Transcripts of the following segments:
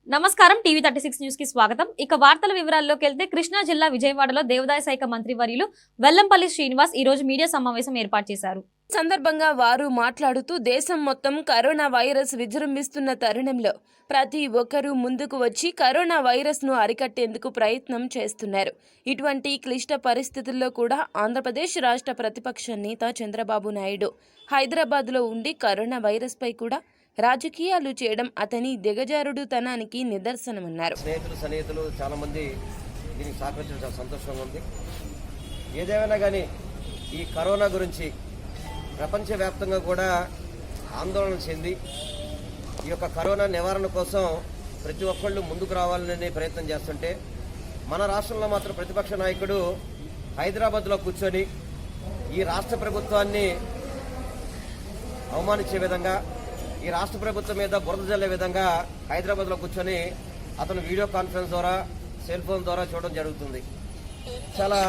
నమస్కారం TV 36 news కి స్వాగతం. ఇక వార్తల వివరాల్లోకి వెళ్తే కృష్ణా జిల్లా విజయవాడలో దేవాదాయ శాఖ మంత్రి వర్యులు వెల్లంపల్లి శ్రీనివాస్ ఈ రోజు మీడియా సమావేశం ఏర్పాటు చేశారు. సందర్భంగా వారు మాట్లాడుతూ దేశం మొత్తం కరోనా వైరస్ విజృంభిస్తున్న తరుణంలో ప్రతి ఒక్కరూ ముందుకు వచ్చి కరోనా వైరస్ ను అరికట్టేందుకు ప్రయత్నం చేస్తున్నారు. ఇటువంటి క్లిష్ట పరిస్థితుల్లో కూడా ఆంధ్రప్రదేశ్ రాష్ట్ర ప్రతిపక్ష నేత చంద్రబాబు నాయుడు హైదరాబాద్లో ఉండి కరోనా వైరస్ పై కూడా రాజకీయాలు చేయడం అతని దిగజారుడుతనానికి నిదర్శనమన్నారు. స్నేహితులు చాలా మంది దీనికి సహకరించడం చాలా సంతోషంగా ఉంది. ఏదేమైనా కానీ ఈ కరోనా గురించి ప్రపంచవ్యాప్తంగా కూడా ఆందోళన చెంది ఈ యొక్క కరోనా నివారణ కోసం ప్రతి ఒక్కళ్ళు ముందుకు రావాలనే ప్రయత్నం చేస్తుంటే మన రాష్ట్రంలో మాత్రం ప్రతిపక్ష నాయకుడు హైదరాబాద్లో కూర్చొని ఈ రాష్ట్ర ప్రభుత్వాన్ని అవమానించే విధంగా ఈ రాష్ట్ర ప్రభుత్వం మీద బురద జల్లే విధంగా హైదరాబాద్లో కూర్చొని అతను వీడియో కాన్ఫరెన్స్ ద్వారా సెల్ ఫోన్ ద్వారా చూడడం జరుగుతుంది. చాలా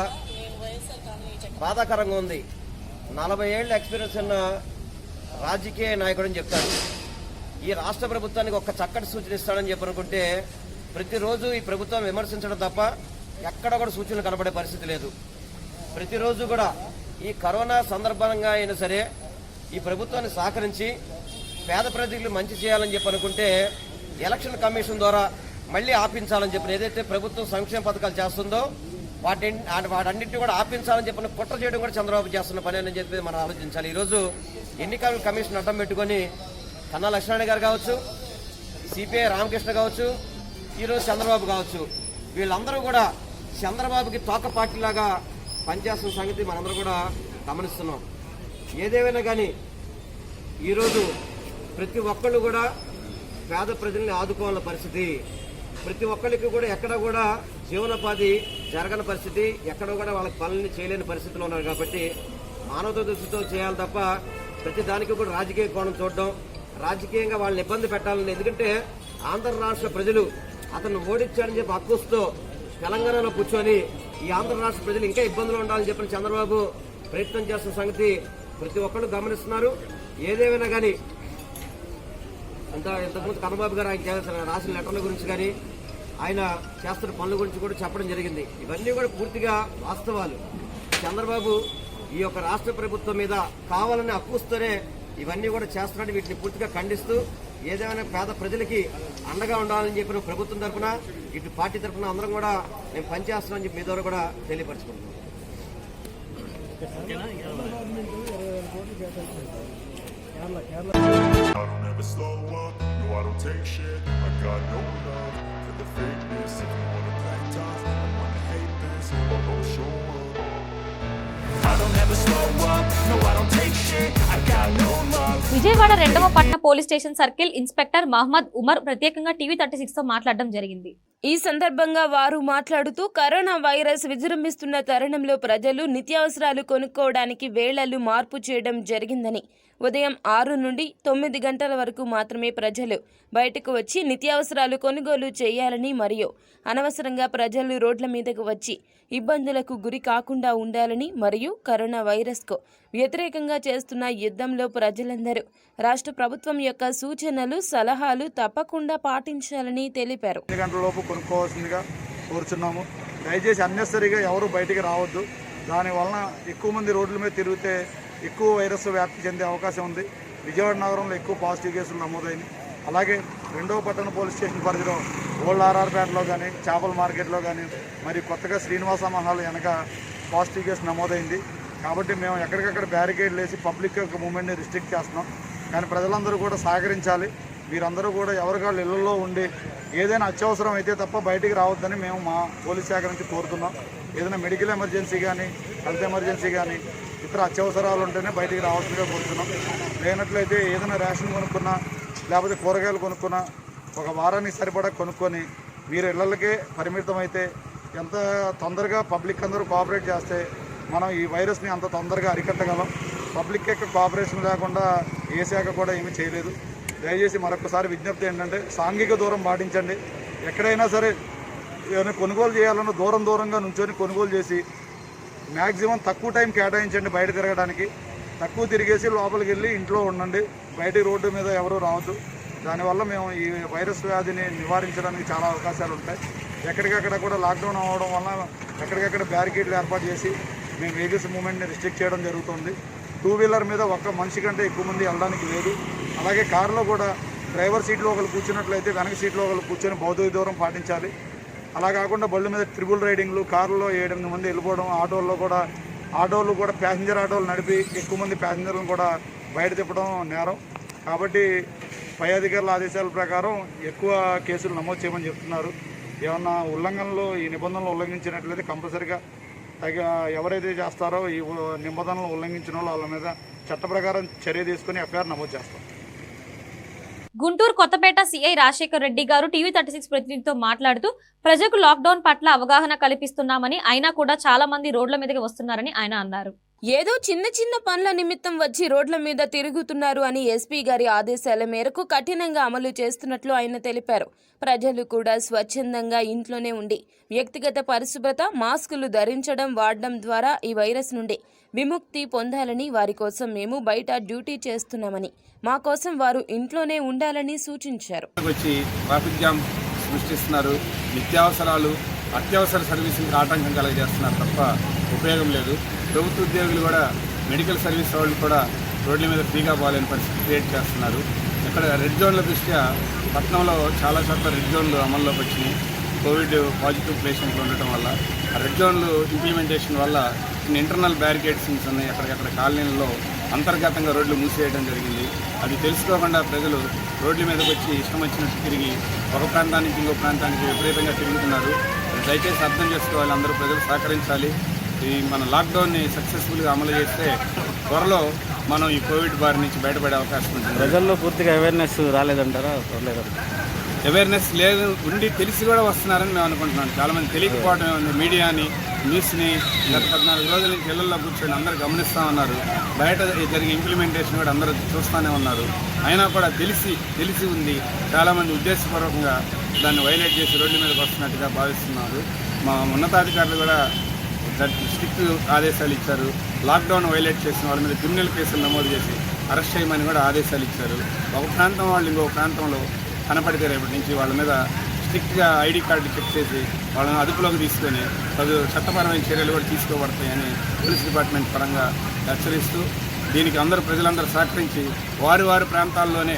బాధాకరంగా ఉంది. 40 ఏళ్ల ఎక్స్పీరియన్స్ ఉన్న రాజకీయ నాయకుడు అని చెప్తాడు. ఈ రాష్ట్ర ప్రభుత్వానికి ఒక చక్కటి సూచన ఇస్తాడని చెప్పనుకుంటే ప్రతిరోజు ఈ ప్రభుత్వం విమర్శించడం తప్ప ఎక్కడ కూడా సూచనలు కనబడే పరిస్థితి లేదు. ప్రతిరోజు కూడా ఈ కరోనా సందర్భంగా అయినా సరే ఈ ప్రభుత్వాన్ని సహకరించి పేద ప్రజలకు మంచి చేయాలని చెప్పి అనుకుంటే ఎలక్షన్ కమిషన్ ద్వారా మళ్ళీ ఆపించాలని చెప్పిన ఏదైతే ప్రభుత్వం సంక్షేమ పథకాలు చేస్తుందో వాటన్నింటినీ కూడా ఆపించాలని చెప్పిన కుట్ర చేయడం కూడా చంద్రబాబు చేస్తున్న పని అని చెప్పి మనం ఆలోచించాలి. ఈరోజు ఎన్నికల కమిషన్ అడ్డం పెట్టుకొని కన్నా లక్ష్మణ్ గారు కావచ్చు, సిపిఐ రామకృష్ణ కావచ్చు, ఈరోజు చంద్రబాబు కావచ్చు, వీళ్ళందరూ కూడా చంద్రబాబుకి తోక పార్టీలాగా పనిచేస్తున్న సంగతి మనందరూ కూడా గమనిస్తున్నాం. ఏదేమైనా కానీ ఈరోజు ప్రతి ఒక్కళ్ళు కూడా పేద ప్రజల్ని ఆదుకోవాలన్న పరిస్థితి, ప్రతి ఒక్కరికి కూడా ఎక్కడ కూడా జీవనోపాధి జరగని పరిస్థితి, ఎక్కడ కూడా వాళ్ళకి పనులని చేయలేని పరిస్థితిలో ఉన్నారు. కాబట్టి మానవత దృష్టితో చేయాలి తప్ప ప్రతి దానికి కూడా రాజకీయ కోణం చూడడం, రాజకీయంగా వాళ్ళని ఇబ్బంది పెట్టాలని. ఎందుకంటే ఆంధ్ర రాష్ట్ర ప్రజలు అతను ఓడించాడని చెప్పి హక్కుతో తెలంగాణలో కూర్చొని ఈ ఆంధ్ర రాష్ట్ర ప్రజలు ఇంకా ఇబ్బందులు ఉండాలని చెప్పిన చంద్రబాబు ప్రయత్నం చేస్తున్న సంగతి ప్రతి ఒక్కళ్ళు గమనిస్తున్నారు. ఏదేమైనా కానీ ఇంతకుముందు కన్నబాబు గారు ఆయన రాసిన లెటర్ల గురించి కానీ ఆయన చేస్తున్న పనుల గురించి కూడా చెప్పడం జరిగింది. ఇవన్నీ కూడా పూర్తిగా వాస్తవాలు. చంద్రబాబు ఈ యొక్క రాష్ట్ర ప్రభుత్వం మీద కావాలని అక్కుస్తూనే ఇవన్నీ కూడా చేస్తున్నాడు. వీటిని పూర్తిగా ఖండిస్తూ ఏదేమైనా పేద ప్రజలకి అండగా ఉండాలని చెప్పిన ప్రభుత్వం తరఫున ఇటు పార్టీ తరఫున అందరం కూడా మేము పనిచేస్తున్నామని చెప్పి మీ ద్వారా కూడా తెలియపరచుకుంటున్నాం. I don't ever slow up, no I don't take shit. I got no love for the fakeness. If you wanna play tough, I wanna hate this, I won't show up. I don't ever slow up, no I don't take shit. I got no love. Vijayawada 2వ పట్టణ police station circle inspector Mohammed Umar ప్రత్యేకంగా TV 36 తో మాట్లాడడం జరిగింది. ఈ సందర్భంగా వారు మాట్లాడుతూ కరోనా వైరస్ విజృంభిస్తున్న తరుణంలో ప్రజలు నిత్యావసరాలు కొనుక్కోవడానికి వేళలు మార్పు చేయడం జరిగిందని, ఉదయం 6 నుండి 9 గంటల వరకు మాత్రమే ప్రజలు బయటకు వచ్చి నిత్యావసరాలు కొనుగోలు చేయాలని మరియు అనవసరంగా ప్రజలు రోడ్ల మీదకు వచ్చి ఇబ్బందులకు గురి కాకుండా ఉండాలని మరియు కరోనా వైరస్కు వ్యతిరేకంగా చేస్తున్న యుద్ధంలో ప్రజలందరూ రాష్ట్ర ప్రభుత్వం యొక్క సూచనలు సలహాలు తప్పకుండా పాటించాలని తెలిపారు. 2 గంటల లోపు కొనుక్కోవాల్సిందిగా కోరుచున్నాము. దయచేసి అన్నెసరిగా ఎవరు బయటికి రావద్దు. దానివలన ఎక్కువ మంది రోడ్ల మీద తిరిగితే ఎక్కువ వైరస్ వ్యాప్తి చెందే అవకాశం ఉంది. విజయవాడ నగరంలో ఎక్కువ పాజిటివ్ కేసులు నమోదైంది. అలాగే 2వ పట్టణ పోలీస్ స్టేషన్ పరిధిలో ఓల్డ్ ఆర్ఆర్పేటలో కానీ, చేపల మార్కెట్లో కానీ, మరి కొత్తగా శ్రీనివాస మహల్ వెనక పాజిటివ్ కేసు నమోదైంది. కాబట్టి మేము ఎక్కడికక్కడ బ్యారికేడ్లు వేసి పబ్లిక్ యొక్క మూవ్మెంట్ని రిస్ట్రిక్ట్ చేస్తున్నాం. కానీ ప్రజలందరూ కూడా సహకరించాలి. మీరందరూ కూడా ఎవరికాళ్ళు ఇళ్లలో ఉండి ఏదైనా అత్యవసరం అయితే తప్ప బయటికి రావద్దని మేము మా పోలీస్ శాఖ నుంచి కోరుతున్నాం. ఏదైనా మెడికల్ ఎమర్జెన్సీ కానీ, హెల్త్ ఎమర్జెన్సీ కానీ, ఇతర అత్యవసరాలు ఉంటేనే బయటికి రావాల్సిందిగా కోరుతున్నాం. లేనట్లయితే ఏదైనా రేషన్ కొనుక్కున్నా, లేకపోతే కూరగాయలు కొనుక్కున్నా ఒక వారానికి సరిపడా కొనుక్కొని మీరు ఇళ్లకే పరిమితం అయితే ఎంత తొందరగా పబ్లిక్ అందరూ కోఆపరేట్ చేస్తే మనం ఈ వైరస్ని అంత తొందరగా అరికట్టగలం. పబ్లిక్ యొక్క కోఆపరేషన్ లేకుండా ఏ శాఖ కూడా ఏమీ చేయలేదు. దయచేసి మరొకసారి విజ్ఞప్తి ఏంటంటే సాంఘిక దూరం పాటించండి. ఎక్కడైనా సరే ఏమైనా కొనుగోలు చేయాలన్నా దూరంగా నుంచొని కొనుగోలు చేసి మ్యాక్సిమం తక్కువ టైం కేటాయించండి బయట తిరగడానికి. తక్కువ తిరిగేసి లోపలికి వెళ్ళి ఇంట్లో ఉండండి. బయట రోడ్డు మీద ఎవరు రావద్దు. దానివల్ల మేము ఈ వైరస్ వ్యాధిని నివారించడానికి చాలా అవకాశాలు ఉంటాయి. ఎక్కడికక్కడ కూడా లాక్డౌన్ అవ్వడం వల్ల ఎక్కడికక్కడ బ్యారికేడ్లు ఏర్పాటు చేసి మేము వెహికల్స్ మూవ్మెంట్ని రిస్ట్రిక్ట్ చేయడం జరుగుతుంది. 2 వీలర్ మీద ఒక్క మనిషి కంటే ఎక్కువ మంది వెళ్ళడానికి లేదు. అలాగే కారులో కూడా డ్రైవర్ సీట్లో ఒకరు కూర్చున్నట్లయితే వెనక సీట్లో ఒకరు కూర్చొని భౌతిక దూరం పాటించాలి. అలా కాకుండా బళ్ళు మీద ట్రిపుల్ రైడింగ్లు, కారులో 7-8 మంది వెళ్ళిపోవడం, ఆటోలు కూడా ప్యాసింజర్ ఆటోలు నడిపి ఎక్కువ మంది ప్యాసింజర్లను కూడా బయట తిప్పడం నేరం. కాబట్టి పై అధికారుల ఆదేశాల ప్రకారం ఎక్కువ కేసులు నమోదు చేయమని చెప్తున్నారు. ఏమన్నా ఉల్లంఘనలు ఈ నిబంధనలు ఉల్లంఘించినట్లయితే కంపల్సరిగా ఎవరైతే చేస్తారో ఈ నిబంధనలు ఉల్లంఘించిన వాళ్ళ మీద చట్ట ప్రకారం చర్య తీసుకుని ఎఫ్ఐఆర్ నమోదు చేస్తాం. గుంటూరు కొత్తపేట సిఐ రాజశేఖర్ రెడ్డి గారు టీవీ 36 ప్రతినిధితో మాట్లాడుతూ ప్రజలకు లాక్డౌన్ పట్ల అవగాహన కల్పిస్తున్నామని, అయినా కూడా చాలా మంది రోడ్ల మీదకి వస్తున్నారని ఆయన అన్నారు. ఏదో చిన్న చిన్న పనుల నిమిత్తం వచ్చి రోడ్ల మీద తిరుగుతున్నారు అని ఎస్పీ గారి ఆదేశాల మేరకు కఠినంగా అమలు చేస్తున్నట్లు ఆయన తెలిపారు. ప్రజలు కూడా స్వచ్ఛందంగా ఇంట్లోనే ఉండి వ్యక్తిగత పరిశుభ్రత, మాస్కులు ధరించడం, వాడడం ద్వారా ఈ వైరస్ నుండి విముక్తి పొందాలని, వారి కోసం మేము బయట డ్యూటీ చేస్తున్నామని, మా కోసం వారు ఇంట్లోనే ఉండాలని సూచించారు. ట్రాఫిక్ జామ్ సృష్టిస్తున్నారు, నిత్యావసరాలు, అత్యవసర సర్వీసులకు ఆటంకం కలగజేస్తున్నారు తప్ప ఉపయోగం లేదు. ప్రభుత్వ ఉద్యోగులు కూడా, మెడికల్ సర్వీస్ వాళ్ళు కూడా రోడ్ల మీద ఫ్రీగా పోలేని పరిస్థితి క్రియేట్ చేస్తున్నారు. ఇక్కడ రెడ్ జోన్ల దృష్ట్యా పట్టణంలో చాలా చోట్ల రెడ్ జోన్లు అమల్లోకి వచ్చినాయి. కోవిడ్ పాజిటివ్ పేషెంట్లు ఉండటం వల్ల ఆ రెడ్ జోన్లు ఇంప్లిమెంటేషన్ వల్ల ఇంటర్నల్ బ్యారికేడ్స్ ఉన్నాయి. అక్కడికక్కడ కాలనీలలో అంతర్గతంగా రోడ్లు మూసివేయడం జరిగింది. అది తెలుసుకోకుండా ప్రజలు రోడ్ల మీదకి వచ్చి ఇష్టం వచ్చినట్టు తిరిగి ఒక ప్రాంతానికి ఇంకో ప్రాంతానికి విపరీతంగా తిరుగుతున్నారు. దయచేసి అర్థం చేసుకోవాలి, అందరూ ప్రజలు సహకరించాలి. ఈ మన లాక్డౌన్ని సక్సెస్ఫుల్గా అమలు చేస్తే త్వరలో మనం ఈ కోవిడ్ బారి నుంచి బయటపడే అవకాశం ఉంటుంది. ప్రజల్లో పూర్తిగా అవేర్నెస్ రాలేదంటారా? అవేర్నెస్ లేదు, ఉండి తెలిసి కూడా వస్తున్నారని మేము అనుకుంటున్నాం. చాలామంది తెలియకపోవడం ఉంది. మీడియాని, న్యూస్ని గత 14 రోజుల నుంచి ఇళ్లలో కూర్చొని అందరూ గమనిస్తూ ఉన్నారు. బయట జరిగే ఇంప్లిమెంటేషన్ కూడా అందరూ చూస్తూనే ఉన్నారు. అయినా కూడా తెలిసి ఉంది. చాలామంది ఉద్దేశపూర్వకంగా దాన్ని వైలేట్ చేసి రోడ్ల మీదకి వస్తున్నట్టుగా భావిస్తున్నారు. మా ఉన్నతాధికారులు కూడా స్ట్రిక్ట్ ఆదేశాలు ఇచ్చారు. లాక్డౌన్ వైలేట్ చేసిన వాళ్ళ మీద క్రిమినల్ కేసులు నమోదు చేసి అరెస్ట్ చేయమని కూడా ఆదేశాలు ఇచ్చారు. ఒక ప్రాంతం వాళ్ళు ఇంకో ప్రాంతంలో కనపడితే రేపటి నుంచి వాళ్ళ మీద స్ట్రిక్ట్గా ఐడి కార్డు చెక్ చేసి వాళ్ళని అదుపులోకి తీసుకొని చట్టపరమైన చర్యలు కూడా తీసుకోబడతాయని పోలీస్ డిపార్ట్మెంట్ పరంగా హెచ్చరిస్తూ, దీనికి ప్రజలందరూ సహకరించి వారి ప్రాంతాల్లోనే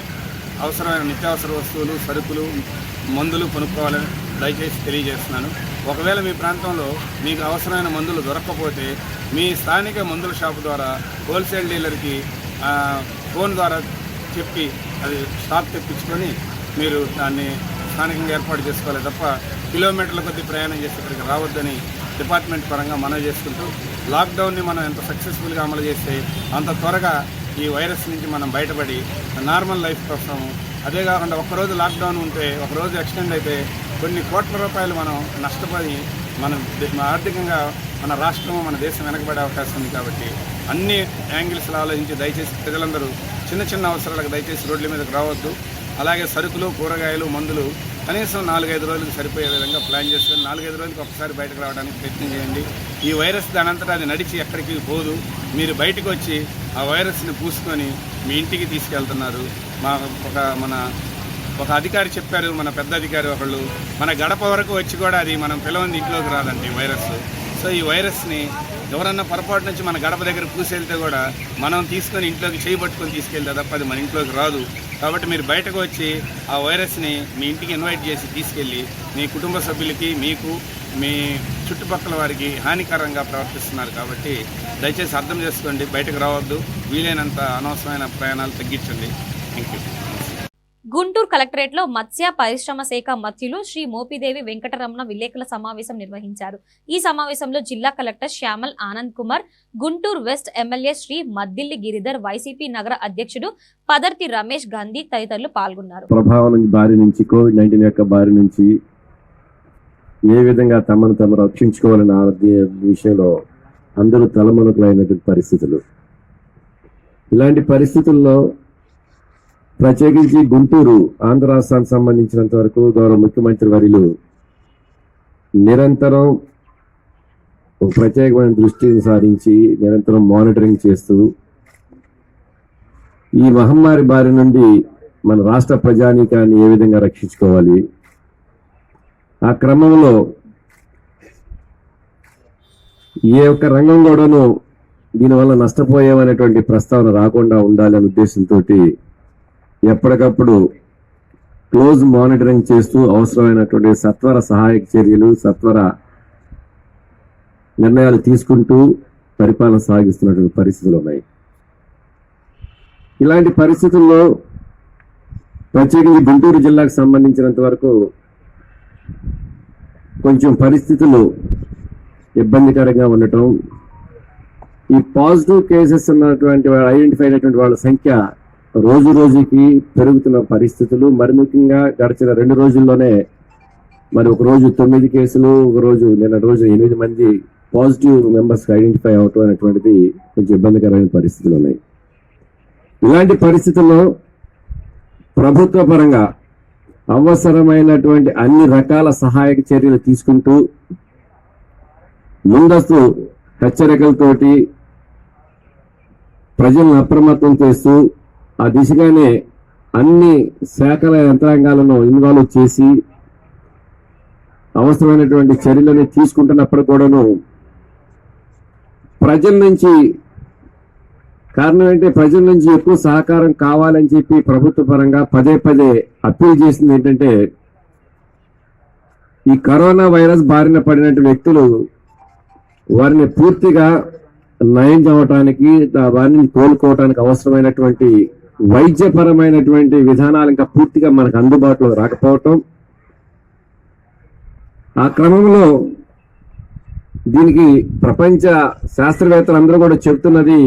అవసరమైన నిత్యావసర వస్తువులు, సరుకులు, మందులు కొనుక్కోవాలని దయచేసి తెలియజేస్తున్నాను. ఒకవేళ మీ ప్రాంతంలో మీకు అవసరమైన మందులు దొరకకపోతే మీ స్థానిక మందుల షాపు ద్వారా హోల్సేల్ డీలర్కి ఫోన్ ద్వారా చెప్పి అది స్టాక్ తెప్పించుకొని మీరు దాన్ని స్థానికంగా ఏర్పాటు చేసుకోవాలి తప్ప కిలోమీటర్ల కొద్ది ప్రయాణం చేసి ఇక్కడికి రావద్దని డిపార్ట్మెంట్ పరంగా మనవి చేసుకుంటూ, లాక్డౌన్ని మనం ఎంత సక్సెస్ఫుల్గా అమలు చేస్తే అంత త్వరగా ఈ వైరస్ నుంచి మనం బయటపడి నార్మల్ లైఫ్ వస్తాము. అదే కాకుండా ఒకరోజు లాక్డౌన్ ఉంటే, ఒకరోజు ఎక్స్టెండ్ అయితే కొన్ని కోట్ల రూపాయలు మనం నష్టపోయి మన ఆర్థికంగా మన రాష్ట్రం, మన దేశం వెనకబడే అవకాశం ఉంది. కాబట్టి అన్ని యాంగిల్స్లో ఆలోచించి దయచేసి ప్రజలందరూ చిన్న చిన్న అవసరాలకు దయచేసి రోడ్ల మీదకి రావద్దు. అలాగే సరుకులు, కూరగాయలు, మందులు కనీసం 4-5 రోజులకు సరిపోయే విధంగా ప్లాన్ చేసుకొని 4-5 రోజులకు ఒకసారి బయటకు రావడానికి ప్రయత్నం చేయండి. ఈ వైరస్ దానంతటా అది నడిచి ఎక్కడికి పోదు. మీరు బయటకు వచ్చి ఆ వైరస్ని పూసుకొని మీ ఇంటికి తీసుకెళ్తున్నారు. ఒక అధికారి చెప్పారు, మన పెద్ద అధికారి ఒకళ్ళు, మన గడప వరకు వచ్చి కూడా అది మనం పిలవంది ఇంట్లోకి రాదండి వైరస్. సో ఈ వైరస్ని ఎవరన్నా పొరపాటు నుంచి మన గడప దగ్గర పూసేళ్తే కూడా మనం తీసుకొని ఇంట్లోకి చేయి పట్టుకొని తీసుకెళ్తే తప్ప అది మన ఇంట్లోకి రాదు. కాబట్టి మీరు బయటకు వచ్చి ఆ వైరస్ని మీ ఇంటికి ఇన్వైట్ చేసి తీసుకెళ్ళి మీ కుటుంబ సభ్యులకి, మీకు, మీ చుట్టుపక్కల వారికి హానికరంగా ప్రవర్తిస్తున్నారు. కాబట్టి దయచేసి అర్థం చేసుకోండి, బయటకు రావద్దు. వీలైనంత అనవసరమైన ప్రయాణాలు తగ్గించండి. Thank you. గుంటూరు కలెక్టరేట్ లో మత్స్య పరిశ్రమ శాఖ మంత్రులు శ్రీ మోపిదేవి వెంకటరమణ విలేకరుల సమావేశం నిర్వహించారు. ఈ సమావేశంలో జిల్లా collector Shyamal Anand Kumar, Guntur west MLA Shri Maddili Giridhar, YCP నగర అధ్యక్షుడు పదర్తి రమేష్ గాంధీ తదితరులు పాల్గొన్నారు. ప్రభావం బారి నుంచి, కోవిడ్-19 యొక్క బారి నుంచి ఏ విధంగా తమను రక్షించుకోవాలన్న విషయంలో అందరూ తలమునకలైనటువంటి పరిస్థితులు. ఇలాంటి పరిస్థితుల్లో ప్రత్యేకించి గుంటూరు ఆంధ్ర రాష్ట్రానికి సంబంధించినంత వరకు గౌరవ ముఖ్యమంత్రి వర్యులు నిరంతరం ప్రత్యేకమైన దృష్టిని సారించి నిరంతరం మానిటరింగ్ చేస్తూ ఈ మహమ్మారి బారి నుండి మన రాష్ట్ర ప్రజానీకాన్ని ఏ విధంగా రక్షించుకోవాలి, ఆ క్రమంలో ఏ ఒక్క రంగం కూడాను దీనివల్ల నష్టపోయామనేటువంటి ప్రస్తావన రాకుండా ఉండాలనే ఉద్దేశంతో ఎప్పటికప్పుడు క్లోజ్ మానిటరింగ్ చేస్తూ అవసరమైనటువంటి సత్వర సహాయక చర్యలు, సత్వర నిర్ణయాలు తీసుకుంటూ పరిపాలన సాగిస్తున్నటువంటి పరిస్థితులు ఉన్నాయి. ఇలాంటి పరిస్థితుల్లో ప్రత్యేకించి గుంటూరు జిల్లాకు సంబంధించినంత వరకు కొంచెం పరిస్థితులు ఇబ్బందికరంగా ఉండటం, ఈ పాజిటివ్ కేసెస్ ఉన్నటువంటి ఐడెంటిఫై అయినటువంటి వాళ్ళ సంఖ్య రోజు రోజుకి పెరుగుతున్న పరిస్థితులు, మరి ముఖ్యంగా గడిచిన 2 రోజుల్లోనే మరి ఒక రోజు 9 కేసులు, ఒక రోజు నిన్న రోజు 8 మంది పాజిటివ్ మెంబర్స్ ఐడెంటిఫై అవటం అనేటువంటిది కొంచెం ఇబ్బందికరమైన పరిస్థితులు ఉన్నాయి. ఇలాంటి పరిస్థితుల్లో ప్రభుత్వ పరంగా అవసరమైనటువంటి అన్ని రకాల సహాయక చర్యలు తీసుకుంటూ ముందస్తు హెచ్చరికలతోటి ప్రజలను అప్రమత్తం చేస్తూ ఆ దిశగానే అన్ని శాఖల యంత్రాంగాలను ఇన్వాల్వ్ చేసి అవసరమైనటువంటి చర్యలను తీసుకుంటున్నప్పుడు కూడాను ప్రజల నుంచి కారణం ఏంటంటే ప్రజల నుంచి ఎక్కువ సహకారం కావాలని చెప్పి ప్రభుత్వ పరంగా పదే పదే అప్పీల్ చేసింది ఏంటంటే, ఈ కరోనా వైరస్ బారిన పడినటువంటి వ్యక్తులు వారిని పూర్తిగా నయం చేయడానికి, వారిని కోలుకోవడానికి అవసరమైనటువంటి వైద్యపరమైనటువంటి విధానాలు ఇంకా పూర్తిగా మనకు అందుబాటులో రాకపోవటం, ఆ క్రమంలో దీనికి ప్రపంచ శాస్త్రవేత్తలు అందరూ కూడా చెప్తున్నది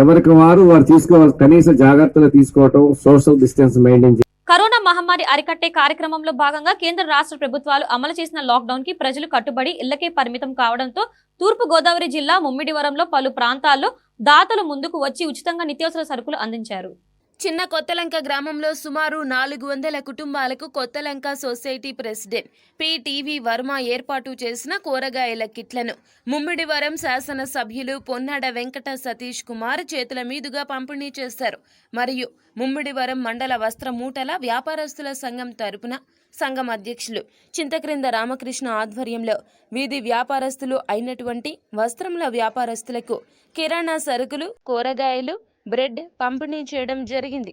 ఎవరికి వారు తీసుకోవాలి కనీస జాగ్రత్తలు తీసుకోవటం, సోషల్ డిస్టెన్స్ మెయింటైన్. కరోనా మహమ్మారి అరికట్టే కార్యక్రమంలో భాగంగా కేంద్ర రాష్ట్ర ప్రభుత్వాలు అమలు చేసిన లాక్డౌన్ కి ప్రజలు కట్టుబడి ఇళ్లకే పరిమితం కావడంతో తూర్పు గోదావరి జిల్లా ముమ్మిడివరంలో పలు ప్రాంతాల్లో దాతలు ముందుకు వచ్చి ఉచితంగా నిత్యావసర సరుకులు అందించారు. చిన్న కొత్తలంక గ్రామంలో సుమారు 400 కుటుంబాలకు Kothalanka society president PTV Varma ఏర్పాటు చేసిన కూరగాయల కిట్లను ముమ్మిడివరం శాసన సభ్యులు పొన్నాడ వెంకట సతీష్ కుమార్ చేతుల మీదుగా పంపిణీ చేశారు. మరియు ముమ్మిడివరం మండల వస్త్ర మూటల వ్యాపారస్తుల సంఘం తరపున సంఘం అధ్యక్షులు చింతక్రింద రామకృష్ణ ఆధ్వర్యంలో వీధి వ్యాపారస్తులు అయినటువంటి వస్త్రముల వ్యాపారస్తులకు కిరాణా సరుకులు, కూరగాయలు, బ్రెడ్ పంపిణీ చేయడం జరిగింది.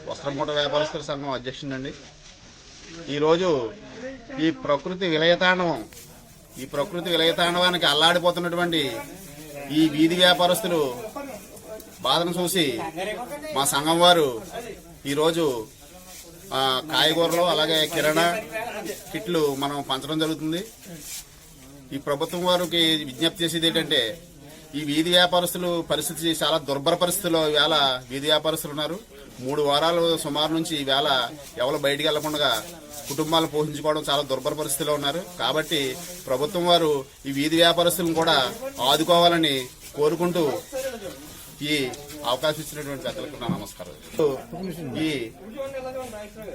వస్త్రమూట వ్యాపారస్తుల సంఘం అధ్యక్షుడండి. ఈరోజు ఈ ప్రకృతి విలయతాండవానికి అల్లాడిపోతున్నటువంటి ఈ వీధి వ్యాపారస్తులు బాధను చూసి మా సంఘం వారు ఈరోజు కాయగూరలు అలాగే కిరాణా కిట్లు మనం పంచడం జరుగుతుంది. ఈ ప్రభుత్వం వారికి విజ్ఞప్తి చేసేది ఏంటంటే, ఈ వీధి వ్యాపారస్తులు పరిస్థితి చాలా దుర్భర పరిస్థితుల్లో ఈవేళ వీధి వ్యాపారస్తులు ఉన్నారు. 3 వారాలు సుమారు నుంచి ఈవేళ ఎవరు బయటికి వెళ్లకుండా కుటుంబాలు పోషించుకోవడం చాలా దుర్భర పరిస్థితిలో ఉన్నారు. కాబట్టి ప్రభుత్వం వారు ఈ వీధి వ్యాపారస్తులను కూడా ఆదుకోవాలని కోరుకుంటూ ఈ అవకాశం ఇచ్చినటువంటి పెద్దలకు నా నమస్కారం.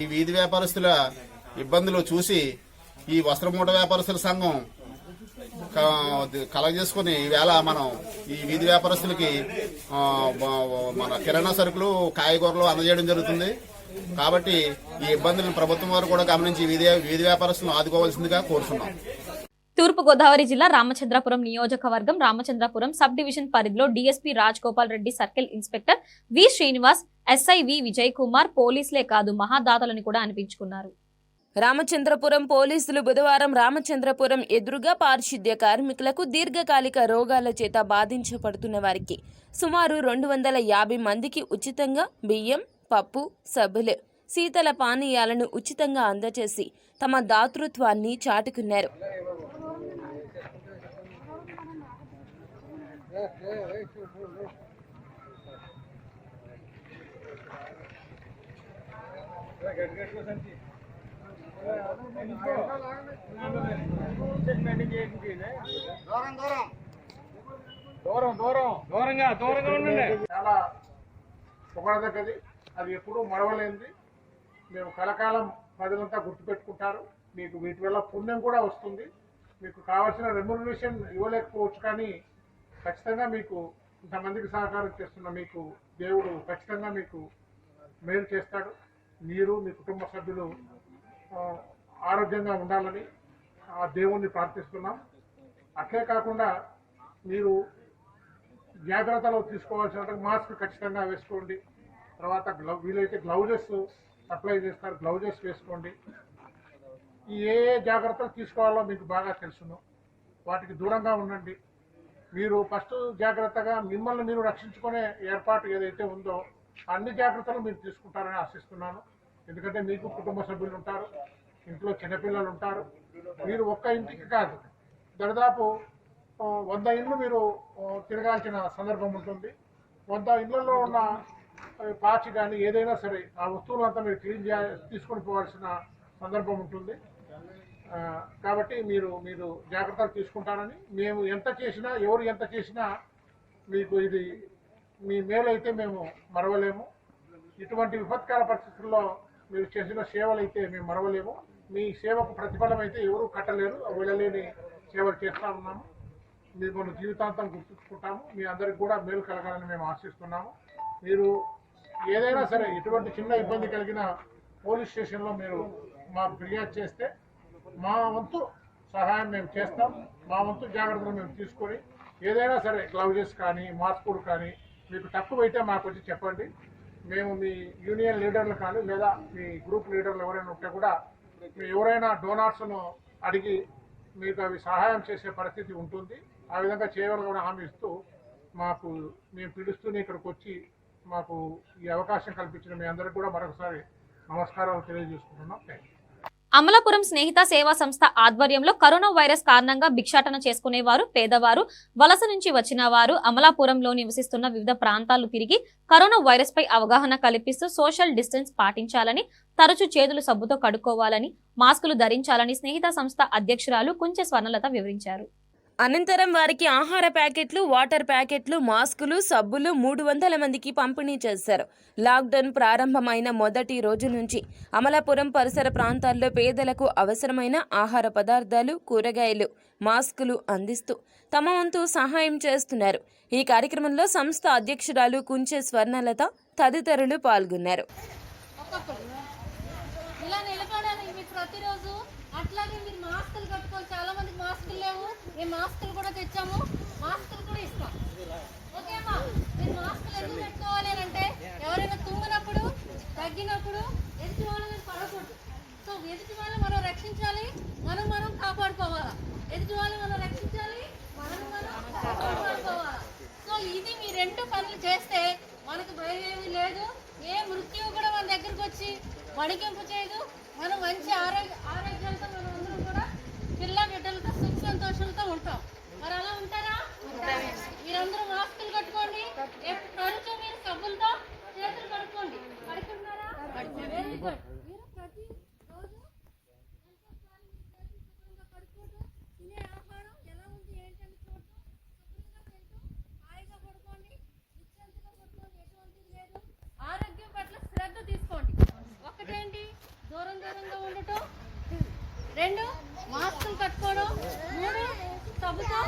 ఈ వీధి వ్యాపారస్తుల ఇబ్బందులు చూసి ఈ వస్త్రమూట వ్యాపారస్తుల సంఘం కలగజేసుకుని ఈవేళ మనం ఈ వీధి వ్యాపారస్తులకి మన కిరాణా సరుకులు, కాయగూరలు అందజేయడం జరుగుతుంది. కాబట్టి ఈ ఇబ్బందులను ప్రభుత్వం వారు కూడా గమనించి వీధి వ్యాపారస్తులను ఆదుకోవాల్సిందిగా కోరుతున్నాం. తూర్పుగోదావరి జిల్లా రామచంద్రపురం నియోజకవర్గం రామచంద్రపురం సబ్ డివిజన్ పరిధిలో DSP Raj Gopal Reddy circle inspector వి శ్రీనివాస్ ఎస్ఐ వి విజయ్ కుమార్ పోలీసులే కాదు మహాదాతలని కూడా అనిపించుకున్నారు. రామచంద్రపురం పోలీసులు బుధవారం రామచంద్రపురం ఎదురుగా పారిశుద్ధ్య కార్మికులకు దీర్ఘకాలిక రోగాల చేత బాధించబడుతున్న వారికి సుమారు 250 మందికి ఉచితంగా బియ్యం, పప్పు, సబ్బులు, శీతల పానీయాలను ఉచితంగా అందజేసి తమ దాతృత్వాన్ని చాటుకున్నారు. చాలా పొగడదగ్గది, అది ఎప్పుడూ మరవలేనిది. మేము కలకాలం ప్రజలంతా గుర్తుపెట్టుకుంటారు. మీకు వీటి వల్ల పుణ్యం కూడా వస్తుంది. మీకు కావాల్సిన రెమ్యునరేషన్ ఇవ్వలేకపోవచ్చు, కానీ ఖచ్చితంగా మీకు ఇంతమందికి సహకారం చేస్తున్న మీకు దేవుడు ఖచ్చితంగా మీకు మేలు చేస్తాడు. మీరు మీ కుటుంబ సభ్యులు ఆరోగ్యంగా ఉండాలని ఆ దేవుణ్ణి ప్రార్థిస్తున్నాం. అట్లే కాకుండా మీరు జాగ్రత్తలు తీసుకోవాల్సిన మాస్క్ ఖచ్చితంగా వేసుకోండి. తర్వాత వీలైతే గ్లౌజెస్ అప్లై చేస్తారు, గ్లౌజెస్ వేసుకోండి. ఏ జాగ్రత్తలు తీసుకోవాలో మీకు బాగా తెలుసును, వాటికి దూరంగా ఉండండి. మీరు ఫస్ట్ జాగ్రత్తగా మిమ్మల్ని మీరు రక్షించుకునే ఏర్పాటు ఏదైతే ఉందో అన్ని జాగ్రత్తలు మీరు తీసుకుంటారని ఆశిస్తున్నాను. ఎందుకంటే మీకు కుటుంబ సభ్యులు ఉంటారు, ఇంట్లో చిన్నపిల్లలు ఉంటారు. మీరు ఒక్క ఇంటికి కాదు, దాదాపు 100 ఇళ్ళు మీరు తిరగాల్సిన సందర్భం ఉంటుంది. 100 ఇళ్లలో ఉన్న పాచి కానీ ఏదైనా సరే ఆ వస్తువులంతా మీరు క్లీన్ తీసుకొని పోవాల్సిన సందర్భం ఉంటుంది. కాబట్టి మీరు జాగ్రత్తలు తీసుకుంటారని, మేము ఎంత చేసినా ఎవరు ఎంత చేసినా మీకు ఇది మీ మేలైతే మేము మరవలేము. ఇటువంటి విపత్కాల పరిస్థితుల్లో మీరు చేసిన సేవలు అయితే మేము మరవలేము. మీ సేవకు ప్రతిఫలం అయితే ఎవరూ కట్టలేరు, వెళ్ళలేని సేవలు చేస్తూ ఉన్నాము. మిమ్మల్ని జీవితాంతం గుర్తుంచుకుంటాము. మీ అందరికి కూడా మేలు కలగాలని మేము ఆశిస్తున్నాము. మీరు ఏదైనా సరే ఎటువంటి చిన్న ఇబ్బంది కలిగిన పోలీస్ స్టేషన్లో మీరు మాకు ఫిర్యాదు చేస్తే మా వంతు సహాయం మేము చేస్తాం. మా వంతు జాగ్రత్తలు మేము తీసుకొని ఏదైనా సరే గ్లౌజెస్ కానీ మాస్కులు కానీ మీకు తక్కువైతే మాకు వచ్చి చెప్పండి. మేము మీ యూనియన్ లీడర్లు కానీ లేదా మీ గ్రూప్ లీడర్లు ఎవరైనా ఉంటే కూడా మీరు ఎవరైనా డోనార్స్ను అడిగి మీకు అవి సహాయం చేసే పరిస్థితి ఉంటుంది. ఆ విధంగా చేయగలగని హామీ ఇస్తూ మేము పిలుస్తూనే ఇక్కడికి వచ్చి మాకు ఈ అవకాశం కల్పించిన మీ అందరికీ కూడా మరొకసారి నమస్కారాలు తెలియజేసుకుంటున్నాం. Thank you. అమలాపురం స్నేహిత సేవా సంస్థ ఆధ్వర్యంలో కరోనా వైరస్ కారణంగా భిక్షాటన చేసుకునేవారు, పేదవారు, వలస నుంచి వచ్చిన వారు అమలాపురంలో నివసిస్తున్న వివిధ ప్రాంతాలు తిరిగి కరోనా వైరస్ పై అవగాహన కల్పిస్తూ సోషల్ డిస్టెన్స్ పాటించాలని, తరచూ చేతులు సబ్బుతో కడుక్కోవాలని, మాస్కులు ధరించాలని స్నేహిత సంస్థ అధ్యక్షురాలు కుంచె స్వర్ణలత వివరించారు. అనంతరం వారికి ఆహార ప్యాకెట్లు, వాటర్ ప్యాకెట్లు, మాస్కులు, సబ్బులు 300 మందికి పంపిణీ చేశారు. లాక్డౌన్ ప్రారంభమైన మొదటి రోజు నుంచి అమలాపురం పరిసర ప్రాంతాల్లో పేదలకు అవసరమైన ఆహార పదార్థాలు, కూరగాయలు, మాస్కులు అందిస్తూ తమ వంతు సహాయం చేస్తున్నారు. ఈ కార్యక్రమంలో సంస్థ అధ్యక్షురాలు కుంచె స్వర్ణలత తదితరులు పాల్గొన్నారు. అట్లాగే మీరు మాస్కులు కట్టుకోవాలి. చాలా మందికి మాస్కులు లేవు, మేము మాస్కులు కూడా తెచ్చాము, మాస్కులు కూడా ఇస్తాం. ఓకే అమ్మా, మీరు మాస్కులు ఎందుకు పెట్టుకోవాలి అంటే ఎవరైనా తుమ్మినప్పుడు, తగ్గినప్పుడు ఎదుటి వాళ్ళని పడకూడదు. సో ఎదుటి వాళ్ళని మనం రక్షించాలి, మనం కాపాడుకోవాలా. ఎదుటి వాళ్ళని మనం రక్షించాలి, మనం కాపాడుకోవాలా. సో ఇది మీ 2 పనులు చేస్తే మనకు భయం ఏమీ లేదు. ఏ మృత్యువు కూడా మన దగ్గరకు వచ్చి వణికింపు చేయదు. మనం మంచి ఆరోగ్యాలతో మనం అందరం కూడా పిల్ల బిడ్డలతో సుఖ సంతోషాలతో ఉంటాం. మరి అలా ఉంటారా? మీరందరూ మాస్కులు కట్టుకోండి. తరచూ మీరు సబ్బులతో చేతులు కడుక్కోండి. కడుక్కున్నారా? Very good. మీరు ప్రతి రోజు కడుక్కుంటూ తినే ఆహారం ఎలా ఉంది ఏంటని చూడటం, శుభ్రంగా తింటూ హాయిగా పడుకోండి, నిశ్చింతగా పడుకోండి, ఎటువంటిది లేదు. ఆరోగ్యం పట్ల శ్రద్ధ తీసుకోండి. ఒకటేంటి, దూరంగా ఉండటం, 2 మాస్కులు కట్టుకోవడం, 3 సబ్బుతో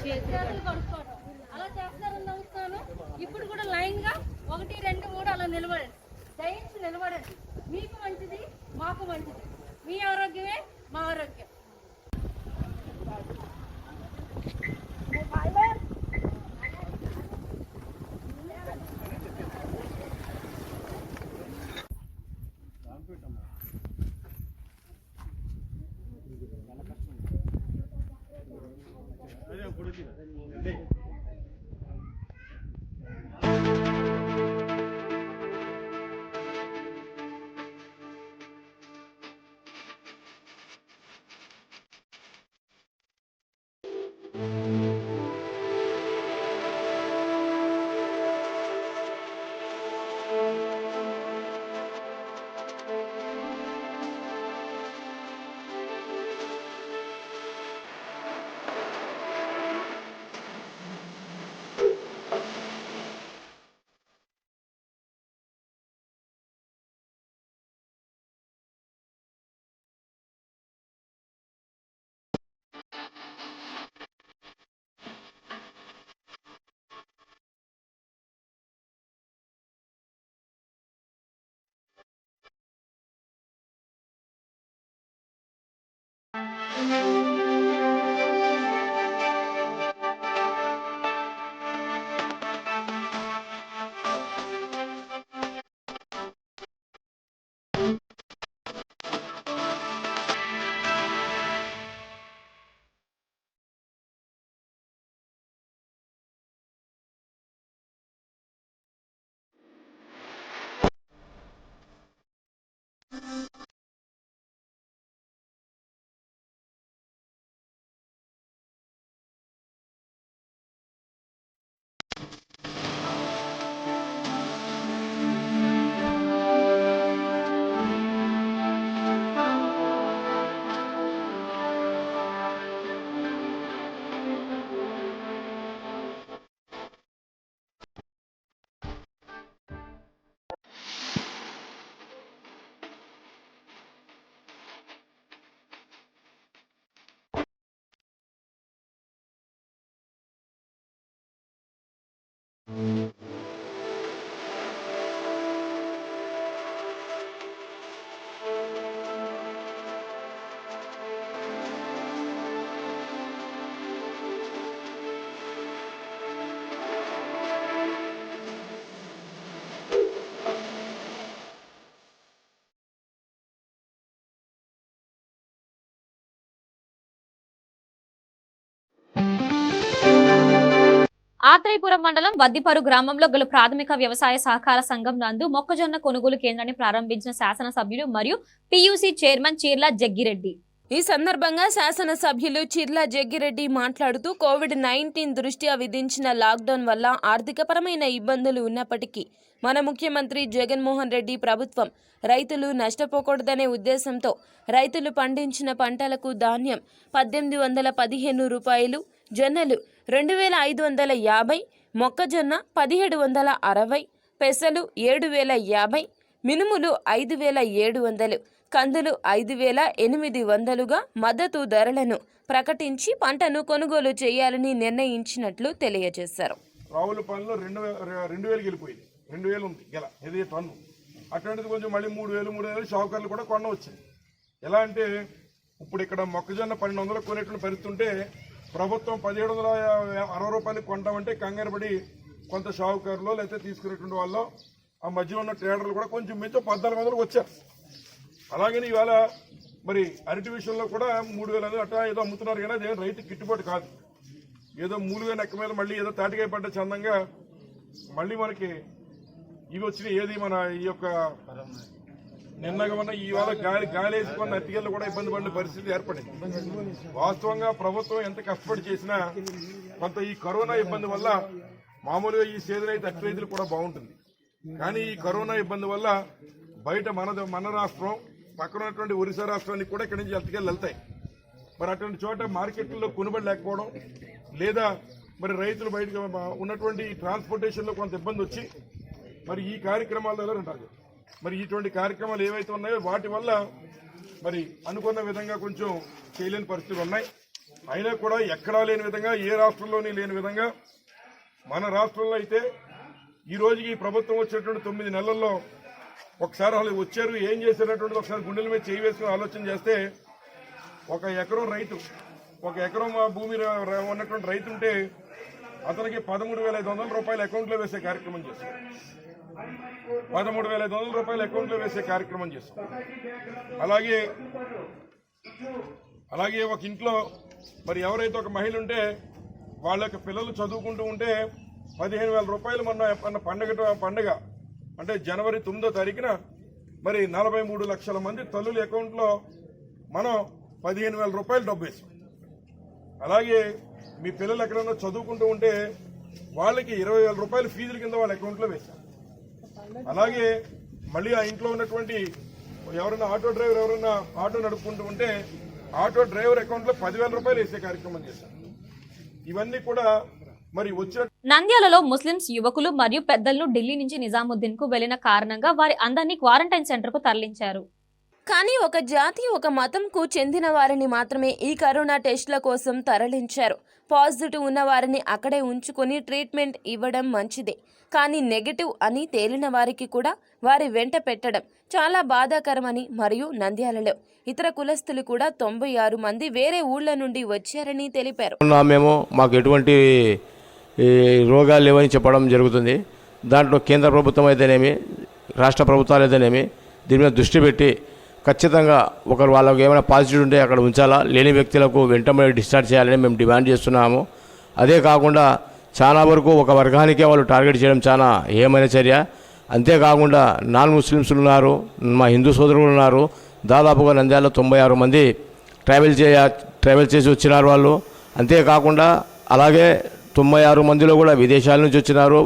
చేతులు కడుక్కోవడం. అలా చేస్తారని నమ్ముతాను. ఇప్పుడు కూడా లైన్ గా 1, 2, 3 అలా నిలబడండి. దయించి నిలబడండి. మీకు మంచిది, మాకు మంచిది. మీ ఆరోగ్యమే మా ఆరోగ్యం. ఆత్రేయపురం మండలం వద్దిపరు గ్రామంలో గల ప్రాథమిక వ్యవసాయ సహకార సంఘం నందు మొక్కజొన్న కొనుగోలు కేంద్రాన్ని ప్రారంభించిన శాసనసభ్యులు మరియు పియూసీ చైర్మన్ చీర్ల జగ్గిరెడ్డి. ఈ సందర్భంగా శాసనసభ్యులు చిర్ల జగ్గిరెడ్డి మాట్లాడుతూ కోవిడ్-19 దృష్ట్యా విధించిన లాక్డౌన్ వల్ల ఆర్థికపరమైన ఇబ్బందులు ఉన్నప్పటికీ మన ముఖ్యమంత్రి జగన్మోహన్ రెడ్డి ప్రభుత్వం రైతులు నష్టపోకూడదనే ఉద్దేశంతో రైతులు పండించిన పంటలకు ధాన్యం 1815 రూపాయలు, జొన్నలు 2550, మొక్కజొన్న 1760, పెసలు 7050, మినుములు 5700, కందులు 5800గా మద్దతు ధరలను ప్రకటించి పంటను కొనుగోలు చేయాలని నిర్ణయించినట్లు తెలియజేశారు. రావులపల్లిలో 2000 వెళ్ళిపోయింది, 2000 ఉంది గెల ఇది టన్ను. అటువంటిది కొంచెం మళ్ళీ 3000 షావుకారులు కూడా కొన్న వచ్చింది. ఎలా అంటే ఇప్పుడు ఇక్కడ మొక్కజొన్న 1200 కొనేటువంటి పరిస్థితి ఉంటే ప్రభుత్వం 1760 రూపాయలకి కొంటామంటే కంగారు పడి కొంత షావుకారులు లేకపోతే తీసుకునేటువంటి వాళ్ళు ఆ మధ్య ఉన్న ట్రేడర్లు కూడా కొంచెం మించి 1400 వచ్చారు. అలాగని ఇవాళ మరి అరటి విషయంలో కూడా 3000 అట్లా ఏదో అమ్ముతున్నారు కానీ అదే రైతు గిట్టుబాటు కాదు. ఏదో మూలుగా నెక్క మీద మళ్ళీ ఏదో తాటికాయ పడ్డ చందంగా మళ్ళీ మనకి ఇవి వచ్చినాయి. ఏది మన ఈ యొక్క నిన్నగా ఉన్న ఇవాళ గాలి వేసుకున్న అతికెళ్ళు కూడా ఇబ్బంది పడిన పరిస్థితి ఏర్పడింది. వాస్తవంగా ప్రభుత్వం ఎంత కష్టపడి చేసినా కొంత ఈ కరోనా ఇబ్బంది వల్ల మామూలుగా ఈ సీజన్ అయితే అటు రైతులు కూడా బాగుంటుంది. కానీ ఈ కరోనా ఇబ్బంది వల్ల బయట మన రాష్ట్రం పక్కన ఉన్నటువంటి ఒరిస్సా రాష్ట్రానికి కూడా ఇక్కడి నుంచి అతికెళ్ళు వెళ్తాయి. మరి అటువంటి చోట మార్కెట్లలో కొనుబడి లేకపోవడం లేదా మరి రైతులు బయటకు ఉన్నటువంటి ట్రాన్స్పోర్టేషన్లో కొంత ఇబ్బంది వచ్చి మరి ఈ కార్యక్రమాల ద్వారా ఉంటారు. మరి ఇటువంటి కార్యక్రమాలు ఏవైతే ఉన్నాయో వాటి వల్ల మరి అనుకున్న విధంగా కొంచెం చేయలేని పరిస్థితులు ఉన్నాయి. అయినా కూడా ఎక్కడా లేని విధంగా ఏ రాష్ట్రంలోని లేని విధంగా మన రాష్ట్రంలో అయితే ఈ రోజుకి ఈ ప్రభుత్వం వచ్చేటువంటి 9 నెలల్లో ఒకసారి వాళ్ళు వచ్చారు ఏం చేసేటటువంటి ఒకసారి గుండెల మీద చేయి వేసుకుని ఆలోచన చేస్తే ఒక ఎకరం భూమి ఉన్నటువంటి రైతు ఉంటే అతనికి 13,500 రూపాయలు అకౌంట్లో వేసే కార్యక్రమం చేస్తాం. 13,500 రూపాయలు అకౌంట్లో వేసే కార్యక్రమం చేస్తాం. అలాగే ఒక ఇంట్లో మరి ఎవరైతే ఒక మహిళ ఉంటే వాళ్ళ యొక్క పిల్లలు చదువుకుంటూ ఉంటే 15,000 రూపాయలు మన పండగ అంటే జనవరి 9వ తారీఖున మరి 43 లక్షల మంది తల్లుల అకౌంట్లో మనం 15,000 రూపాయలు డబ్బు వేసాం. అలాగే మీ పిల్లలు ఎక్కడన్నా చదువుకుంటూ ఉంటే వాళ్ళకి 20,000 రూపాయలు ఫీజుల కింద వాళ్ళ అకౌంట్లో వేశాం. అలాగే మళ్ళీ ఆ ఇంట్లో ఉన్నటువంటి ఎవరైనా ఆటో డ్రైవర్ ఎవరైనా ఆటో నడుపుకుంటూ ఉంటే ఆటో డ్రైవర్ అకౌంట్లో 10,000 రూపాయలు వేసే కార్యక్రమం చేశాం. ఇవన్నీ కూడా మరి వచ్చిన నంద్యాలలో ముస్లింస్ యువకులు మరియు పెద్దలను ఢిల్లీ నుంచి నిజాముద్దీన్ కు వెళ్లిన కారణంగా వారి అందరినీ క్వారంటైన్ సెంటర్ కు తరలించారు. కానీ ఒక జాతి ఒక మతంకు చెందిన వారిని మాత్రమే ఈ కరోనా టెస్టుల కోసం తరలించారు. పాజిటివ్ ఉన్న వారిని అక్కడే ఉంచుకొని ట్రీట్మెంట్ ఇవ్వడం మంచిదే, కానీ నెగటివ్ అని తేలిన వారికి కూడా వారి వెంట పెట్టడం చాలా బాధాకరమని, మరియు నంద్యాలలో ఇతర కులస్తులు కూడా 96 మంది వేరే ఊళ్ళ నుండి వచ్చారని తెలిపారు. మేము మాకు ఎటువంటి రోగాలు లేవని చెప్పడం జరుగుతుంది. దాంట్లో కేంద్ర ప్రభుత్వం అయితేనేమి, రాష్ట్ర ప్రభుత్వాలు అయితేనేమి దీని మీద దృష్టి పెట్టి ఖచ్చితంగా ఒకరు వాళ్ళకి ఏమైనా పాజిటివ్ ఉంటే అక్కడ ఉంచాలా, లేని వ్యక్తులకు వెంటనే డిశ్చార్జ్ చేయాలని మేము డిమాండ్ చేస్తున్నాము. అదే కాకుండా చాలా వరకు ఒక వర్గానికే వాళ్ళు టార్గెట్ చేయడం చాలా ఏమైన చర్య. అంతేకాకుండా నాన్ ముస్లిమ్స్ ఉన్నారు, మా హిందూ సోదరులు ఉన్నారు. దాదాపుగా నంద్యాలలో 96 మంది ట్రావెల్ చేసి వచ్చినారు వాళ్ళు. అంతేకాకుండా అలాగే 96 మందిలో కూడా విదేశాల నుంచి వచ్చినారు,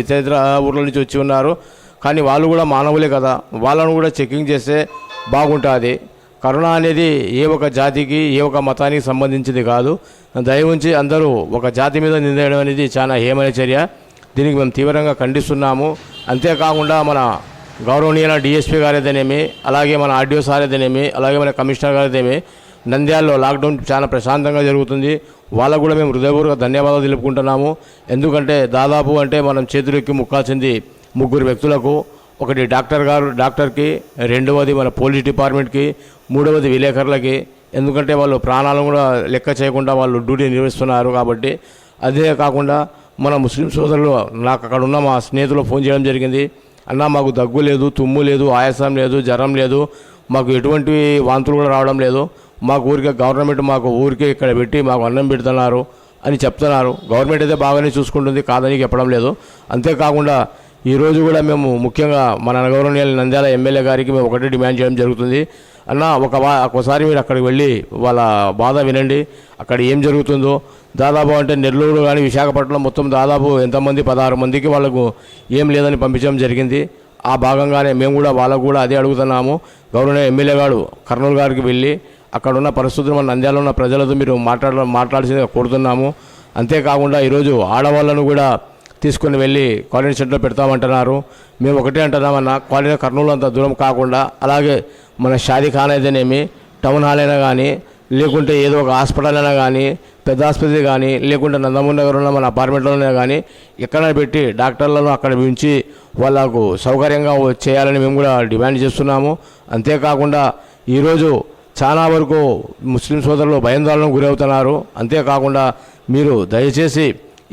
ఇతర ఊర్ల నుంచి వచ్చి ఉన్నారు. కానీ వాళ్ళు కూడా మానవులే కదా, వాళ్ళను కూడా చెకింగ్ చేస్తే బాగుంటుంది. కరోనా అనేది ఏ ఒక జాతికి ఏ ఒక మతానికి సంబంధించింది కాదు. దయవుంచి అందరూ ఒక జాతి మీద నిందేయడం అనేది చాలా హేమైన చర్య. దీనికి మేము తీవ్రంగా ఖండిస్తున్నాము. అంతేకాకుండా మన గౌరవనీయ డిఎస్పీ గారు అయితేనేమి, అలాగే మన ఆర్డీఓ సార్ అయితేనేమి, అలాగే మన కమిషనర్ గారు అయితేనేమి, నంద్యాలలో లాక్డౌన్ చాలా ప్రశాంతంగా జరుగుతుంది. వాళ్ళకు కూడా మేము హృదయపూర్వక ధన్యవాదాలు తెలుపుకుంటున్నాము. ఎందుకంటే దాదాపు అంటే మనం చేతులెక్కి ముక్కాల్సింది 3 వ్యక్తులకు. ఒకటి డాక్టర్కి, రెండవది మన పోలీస్ డిపార్ట్మెంట్కి, మూడవది విలేకరులకి. ఎందుకంటే వాళ్ళు ప్రాణాలను కూడా లెక్క చేయకుండా వాళ్ళు డ్యూటీ నిర్వహిస్తున్నారు కాబట్టి. అదే కాకుండా మన ముస్లిం సోదరులు నాకు అక్కడ ఉన్న మా స్నేహితులు ఫోన్ చేయడం జరిగింది. అన్న మాకు దగ్గు లేదు, తుమ్ము లేదు, ఆయాసం లేదు, జ్వరం లేదు, మాకు ఎటువంటి వాంతులు కూడా రావడం లేదు, మాకు ఊరికే గవర్నమెంట్ మాకు ఊరికే ఇక్కడ పెట్టి మాకు అన్నం పెడుతున్నారు అని చెప్తున్నారు. గవర్నమెంట్ అయితే బాగానే చూసుకుంటుంది, కాదని చెప్పడం లేదు. అంతేకాకుండా ఈరోజు కూడా మేము ముఖ్యంగా మన గౌరవనీయులు నంద్యాల ఎమ్మెల్యే గారికి మేము ఒకటే డిమాండ్ చేయడం జరుగుతుంది. అన్న ఒకసారి మీరు అక్కడికి వెళ్ళి వాళ్ళ బాధ వినండి, అక్కడ ఏం జరుగుతుందో. దాదాపు అంటే నెల్లూరు కానీ విశాఖపట్నం మొత్తం దాదాపు ఎంతమంది 16 మందికి వాళ్ళకు ఏం లేదని పంపించడం జరిగింది. ఆ భాగంగానే మేము కూడా వాళ్ళకు కూడా అదే అడుగుతున్నాము. గౌరవనీయ ఎమ్మెల్యే గారు కర్నూలు గారికి వెళ్ళి అక్కడ ఉన్న పరిస్థితులు మన నంద్యాలలో ఉన్న ప్రజలతో మీరు మాట్లాడాల్సిందిగా కోరుతున్నాము. అంతేకాకుండా ఈరోజు ఆడవాళ్ళను కూడా తీసుకుని వెళ్ళి క్వారంటైన్ సెంటర్లో పెడతామంటున్నారు. మేము ఒకటే అంటున్నామన్నా, క్వారంటైన్ కర్నూలు అంత దూరం కాకుండా అలాగే మన షాదీ ఖాన్ అయితేనేమి, టౌన్ హాల్ అయినా కానీ, లేకుంటే ఏదో ఒక హాస్పిటల్ అయినా కానీ, పెద్ద ఆసుపత్రి కానీ, లేకుంటే నందమూరి నగర్ ఉన్న మన అపార్ట్మెంట్లోనే కానీ ఎక్కడ పెట్టి డాక్టర్లను అక్కడ ఉంచి వాళ్ళకు సౌకర్యంగా చేయాలని మేము కూడా డిమాండ్ చేస్తున్నాము. అంతేకాకుండా ఈరోజు చాలా వరకు ముస్లిం సోదరులు భయాందోళనకు గురవుతున్నారు. అంతేకాకుండా మీరు దయచేసి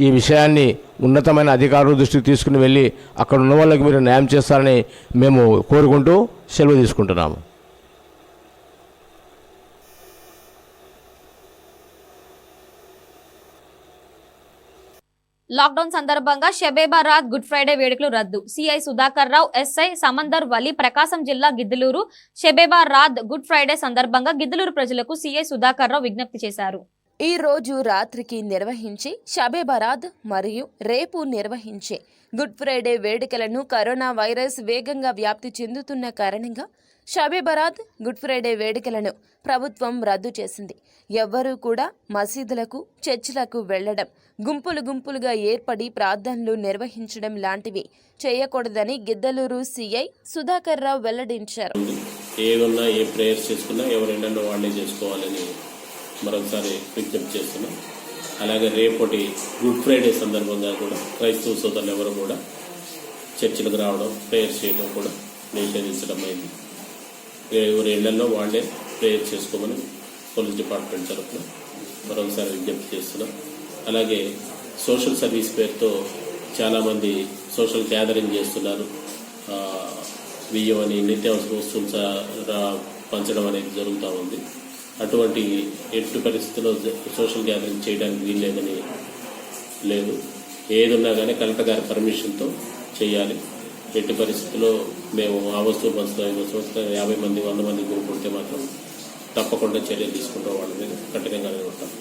ఈ విషయాన్ని ఉన్నతమైన అధికారుల దృష్టికి తీసుకుని వెళ్ళి అక్కడ ఉన్న వాళ్ళకి మీరు న్యాయం చేస్తారని మేము కోరుకుంటూ సెలవు తీసుకుంటున్నాము. లాక్డౌన్ సందర్భంగా షబే బరాత్ గుడ్ ఫ్రైడే వేడుకలు రద్దు. సిఐ సుధాకర్ రావు, ఎస్ఐ సమందర్ వలి, ప్రకాశం జిల్లా గిద్దలూరు షబే బరాత్ గుడ్ ఫ్రైడే సందర్భంగా గిద్దలూరు ప్రజలకు సిఐ సుధాకర్ రావు విజ్ఞప్తి చేశారు. ఈ రోజు రాత్రికి నిర్వహించే షబే బరాత్ మరియు రేపు నిర్వహించే గుడ్ ఫ్రైడే వేడుకలను కరోనా వైరస్ వేగంగా వ్యాప్తి చెందుతున్న కారణంగా షబే బరాత్ గుడ్ ఫ్రైడే వేడుకలను ప్రభుత్వం రద్దు చేసింది. ఎవ్వరూ కూడా మసీదులకు, చర్చిలకు వెళ్లడం, గుంపులుగా ఏర్పడి ప్రార్థనలు నిర్వహించడం లాంటివి చేయకూడదని గిద్దలూరు సిఐ సుధాకర్ రావు వెల్లడించారు. ఏమన్నా ఏ ప్రేయర్స్ చేసుకున్నా ఎవరైనా వాళ్ళే చేసుకోవాలని మరొకసారి విజ్ఞప్తి చేస్తున్నాం. అలాగే రేపటి గుడ్ ఫ్రైడే సందర్భంగా కూడా క్రైస్తవ సోదరులు ఎవరు కూడా చర్చిలకు రావడం, ప్రేయర్స్ చేయడం కూడా నిషేధించడం అయింది. ఎవరి ఇళ్లలో వాళ్ళే ప్రేయర్ చేసుకోమని పోలీస్ డిపార్ట్మెంట్ తరఫున మరొకసారి విజ్ఞప్తి చేస్తున్నాం. అలాగే సోషల్ సర్వీస్ పేరుతో చాలామంది సోషల్ గ్యాదరింగ్ చేస్తున్నారు. బియ్యం అని నిత్యావసర వస్తువులు పంచడం అనేది జరుగుతూ ఉంది. అటువంటి ఎట్టి పరిస్థితుల్లో సోషల్ గ్యాదరింగ్ చేయడానికి వీల్లేదని లేదు. ఏదున్నా కానీ కలెక్టర్ గారి పర్మిషన్తో చేయాలి. ఎట్టి పరిస్థితుల్లో మేము ఆ వస్తువులు పంచుతాం, 50 మంది 100 మంది గ్రూప్ ఉంటే మాత్రం తప్పకుండా చర్యలు తీసుకుంటాం, వాళ్ళ మీద కఠినంగానే ఉంటాం.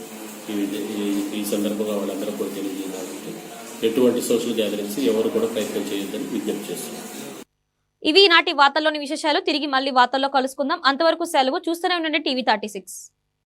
ఈ సందర్భంగా వాళ్ళందరూ కూడా తెలియజేయాలంటే ఎటువంటి సోషల్ గ్యాదరింగ్స్ ఎవరు కూడా ప్రయత్నం చేయొద్దని విజ్ఞప్తి చేస్తున్నాం. ఇవి నాటి వార్తల్లోని విశేషాలు. తిరిగి మళ్ళీ వార్తల్లో కలుసుకుందాం. అంతవరకు సెలవు. చూస్తూనే ఉండండి టీవీ 36.